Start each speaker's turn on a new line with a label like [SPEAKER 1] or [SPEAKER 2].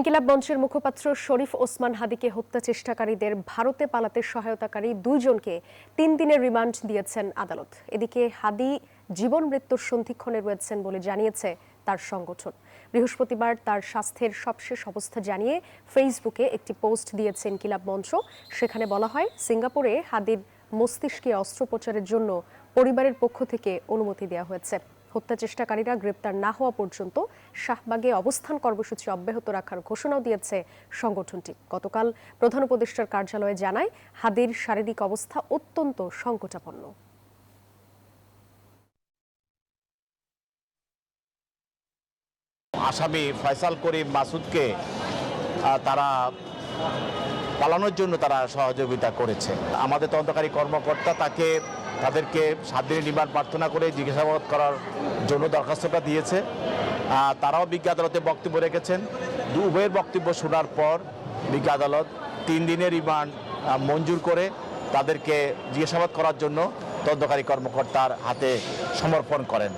[SPEAKER 1] ইনকিলাব মঞ্চের মুখপাত্র শরীফ ওসমান হাদীকে হত্যা চেষ্টাকারীদের ভারতে পালাতে সহায়তাকারী দুইজনকে ৩ দিনের রিমান্ড দিয়েছেন আদালত। এদিকে হাদী জীবন মৃত্যুর সন্ধিক্ষণে রয়েছেন বলে জানিয়েছে তার সংগঠন। বৃহস্পতিবার তার স্বাস্থ্যের সবশেষ অবস্থা জানিয়ে ফেসবুকে একটি পোস্ট দিয়েছে ইনকিলাব মঞ্চ। সেখানে বলা হয়, সিঙ্গাপুরে হাদীর মস্তিষ্কে অস্ত্রোপচারের জন্য পরিবারের পক্ষ থেকে অনুমতি দেওয়া হয়েছে। হত্যা চেষ্টাকারীরা গ্রেপ্তার না হওয়া পর্যন্ত শাহবাগে অবস্থান কর্মসূচি অব্যাহত রাখার ঘোষণাও দিয়েছে সংগঠনটি। গতকাল প্রধান উপদেষ্টার কার্যালয়ে জানায়, হাদীর শারীরিক অবস্থা অত্যন্ত সংকটাপন্ন।
[SPEAKER 2] আসামি ফয়সাল করিম মাসুদকে তারা পালানোর জন্য তারা সহযোগিতা করেছে। আমাদের তদন্তকারী কর্মকর্তা তাদেরকে 7 দিনের রিমান্ড প্রার্থনা করে জিজ্ঞাসাবাদ করার জন্য দরখাস্তটা দিয়েছে। তারাও বিজ্ঞ আদালতে বক্তব্য রেখেছেন। উভয়ের বক্তব্য শোনার পর বিজ্ঞ আদালত 3 দিনের রিমান্ড মঞ্জুর করে তাদেরকে জিজ্ঞাসাবাদ করার জন্য তদন্তকারী কর্মকর্তার হাতে সমর্পণ করেন।